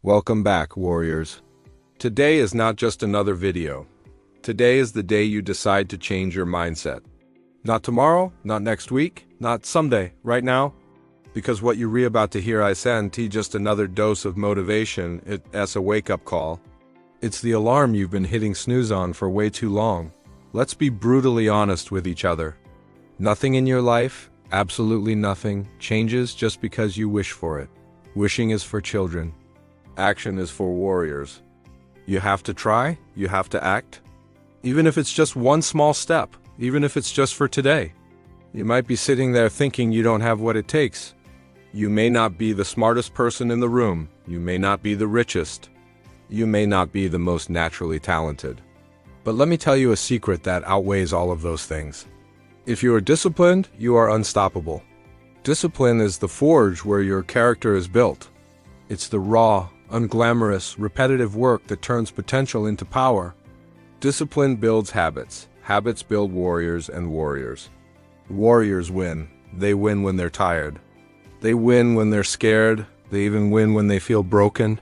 Welcome back, warriors. Today is not just another video. Today is the day you decide to change your mindset. Not tomorrow, not next week, not someday, right now. Because what you're about to hear I send just another dose of motivation, it's a wake-up call. It's the alarm you've been hitting snooze on for way too long. Let's be brutally honest with each other. Nothing in your life, absolutely nothing, changes just because you wish for it. Wishing is for children. Action is for warriors. You have to try, you have to act. Even if it's just one small step, even if it's just for today. You might be sitting there thinking you don't have what it takes. You may not be the smartest person in the room. You may not be the richest. You may not be the most naturally talented. But let me tell you a secret that outweighs all of those things. If you are disciplined, you are unstoppable. Discipline is the forge where your character is built. It's the raw, unglamorous, repetitive work that turns potential into power. Discipline builds habits. Habits build warriors, and warriors. Warriors win. They win when they're tired. They win when they're scared. They even win when they feel broken.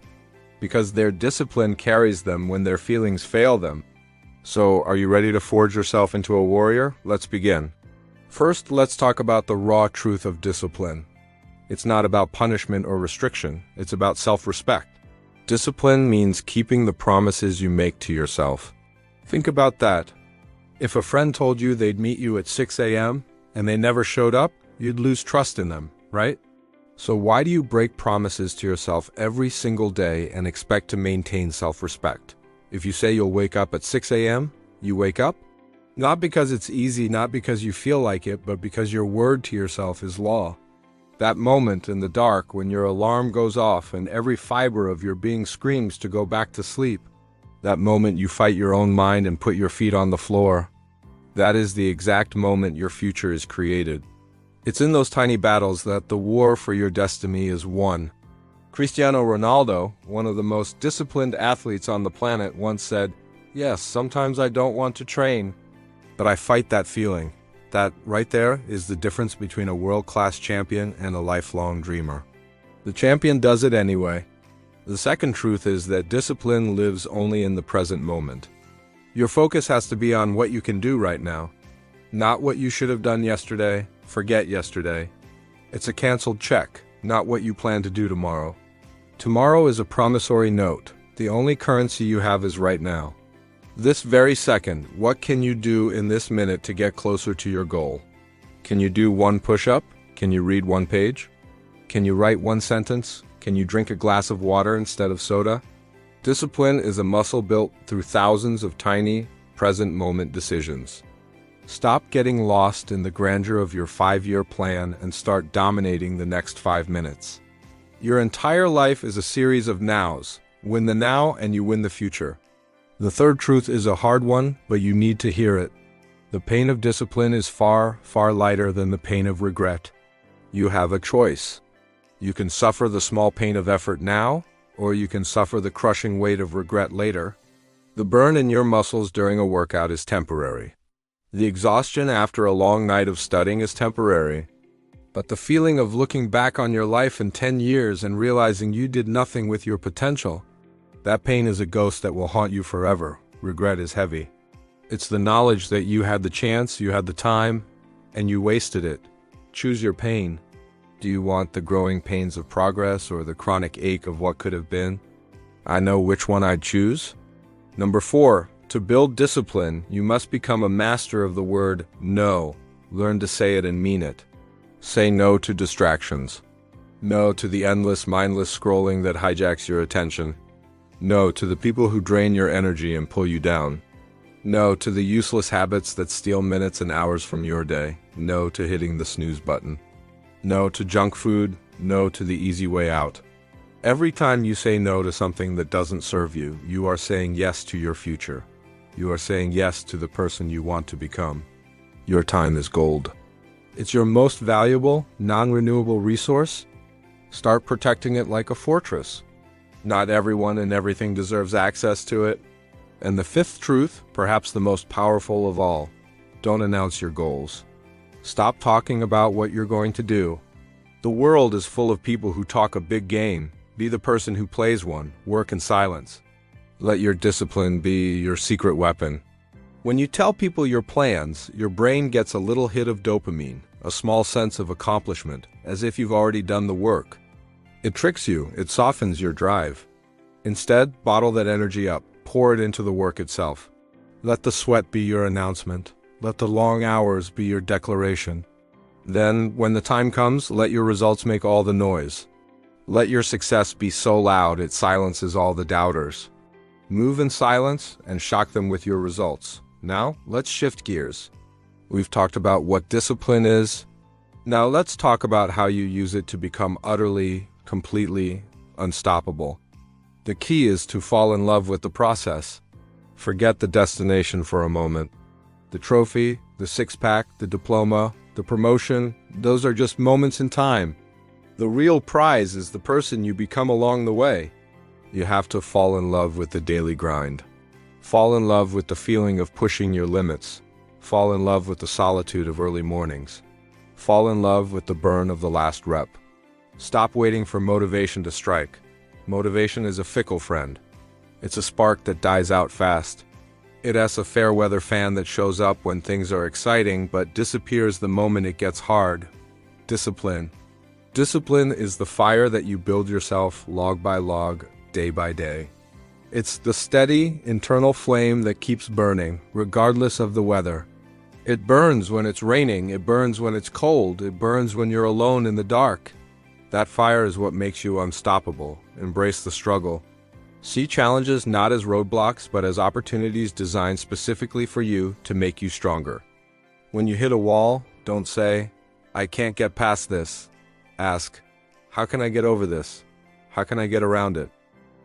Because their discipline carries them when their feelings fail them. So, are you ready to forge yourself into a warrior? Let's begin. First, let's talk about the raw truth of discipline. It's not about punishment or restriction. It's about self-respect. Discipline means keeping the promises you make to yourself. Think about that. If a friend told you they'd meet you at 6 a.m. and they never showed up, you'd lose trust in them, right? So why do you break promises to yourself every single day and expect to maintain self-respect? If you say you'll wake up at 6 a.m., you wake up? Not because it's easy, not because you feel like it, but because your word to yourself is law. That moment in the dark when your alarm goes off and every fiber of your being screams to go back to sleep. That moment you fight your own mind and put your feet on the floor. That is the exact moment your future is created. It's in those tiny battles that the war for your destiny is won. Cristiano Ronaldo, one of the most disciplined athletes on the planet, once said, "Yes, sometimes I don't want to train, but I fight that feeling." That right there is the difference between a world-class champion and a lifelong dreamer. The champion does it anyway. The second truth is that discipline lives only in the present moment. Your focus has to be on what you can do right now. Not what you should have done yesterday. Forget yesterday. It's a canceled check, not what you plan to do tomorrow. Tomorrow is a promissory note. The only currency you have is right now. This very second, what can you do in this minute to get closer to your goal? Can you do one push-up? Can you read one page? Can you write one sentence? Can you drink a glass of water instead of soda? Discipline is a muscle built through thousands of tiny, present moment decisions. Stop getting lost in the grandeur of your 5-year plan and start dominating the next 5 minutes. Your entire life is a series of nows. Win the now and you win the future. The third truth is a hard one, but you need to hear it. The pain of discipline is far, far lighter than the pain of regret. You have a choice. You can suffer the small pain of effort now, or you can suffer the crushing weight of regret later. The burn in your muscles during a workout is temporary. The exhaustion after a long night of studying is temporary. But the feeling of looking back on your life in 10 years and realizing you did nothing with your potential, that pain is a ghost that will haunt you forever. Regret is heavy. It's the knowledge that you had the chance, you had the time, and you wasted it. Choose your pain. Do you want the growing pains of progress or the chronic ache of what could have been? I know which one I'd choose. Number 4, to build discipline, you must become a master of the word no. Learn to say it and mean it. Say no to distractions. No to the endless, mindless scrolling that hijacks your attention. No to the people who drain your energy and pull you down. No to the useless habits that steal minutes and hours from your day. No to hitting the snooze button. No to junk food. No to the easy way out. Every time you say no to something that doesn't serve you, you are saying yes to your future. You are saying yes to the person you want to become. Your time is gold. It's your most valuable, non-renewable resource. Start protecting it like a fortress. Not everyone and everything deserves access to it. And the fifth truth, perhaps the most powerful of all, don't announce your goals. Stop talking about what you're going to do. The world is full of people who talk a big game, Be the person who plays one, work in silence. Let your discipline be your secret weapon. When you tell people your plans, your brain gets a little hit of dopamine, a small sense of accomplishment, as if you've already done the work. It tricks you, it softens your drive. Instead, bottle that energy up, pour it into the work itself. Let the sweat be your announcement. Let the long hours be your declaration. Then, when the time comes, let your results make all the noise. Let your success be so loud it silences all the doubters. Move in silence and shock them with your results. Now, let's shift gears. We've talked about what discipline is. Now let's talk about how you use it to become utterly, completely unstoppable. The key is to fall in love with the process. Forget the destination for a moment. The trophy, the six-pack, the diploma, the promotion, those are just moments in time. The real prize is the person you become along the way. You have to fall in love with the daily grind. Fall in love with the feeling of pushing your limits. Fall in love with the solitude of early mornings. Fall in love with the burn of the last rep. Stop waiting for motivation to strike. Motivation is a fickle friend. It's a spark that dies out fast. It's a fair-weather fan that shows up when things are exciting but disappears the moment it gets hard. Discipline. Discipline is the fire that you build yourself log by log, day by day. It's the steady, internal flame that keeps burning, regardless of the weather. It burns when it's raining, it burns when it's cold, it burns when you're alone in the dark. That fire is what makes you unstoppable. Embrace the struggle. See challenges not as roadblocks, but as opportunities designed specifically for you to make you stronger. When you hit a wall, don't say, "I can't get past this." Ask, "How can I get over this? How can I get around it?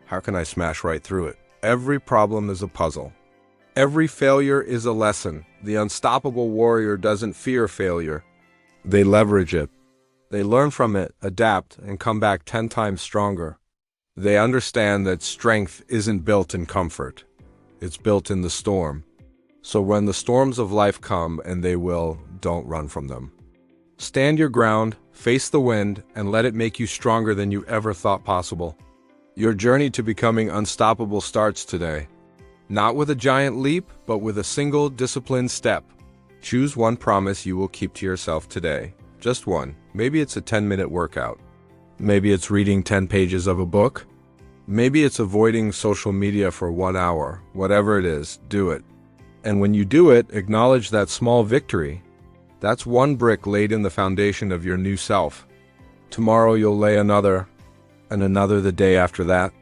How can I smash right through it?" Every problem is a puzzle. Every failure is a lesson. The unstoppable warrior doesn't fear failure. They leverage it. They learn from it, adapt, and come back 10 times stronger. They understand that strength isn't built in comfort. It's built in the storm. So when the storms of life come, and they will, don't run from them. Stand your ground, face the wind, and let it make you stronger than you ever thought possible. Your journey to becoming unstoppable starts today. Not with a giant leap, but with a single disciplined step. Choose one promise you will keep to yourself today. Just one. Maybe it's a 10-minute workout. Maybe it's reading 10 pages of a book. Maybe it's avoiding social media for 1 hour. Whatever it is, do it. And when you do it, acknowledge that small victory. That's one brick laid in the foundation of your new self. Tomorrow you'll lay another, and another the day after that.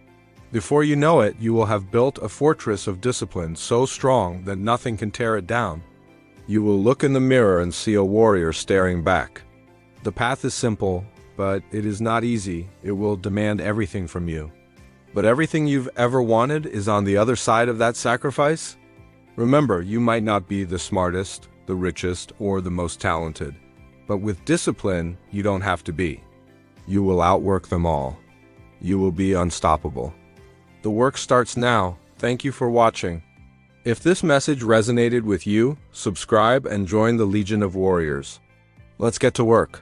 Before you know it, you will have built a fortress of discipline so strong that nothing can tear it down. You will look in the mirror and see a warrior staring back. The path is simple, but it is not easy. It will demand everything from you. But everything you've ever wanted is on the other side of that sacrifice. Remember, you might not be the smartest, the richest, or the most talented. But with discipline, you don't have to be. You will outwork them all. You will be unstoppable. The work starts now. Thank you for watching. If this message resonated with you, subscribe and join the Legion of Warriors. Let's get to work.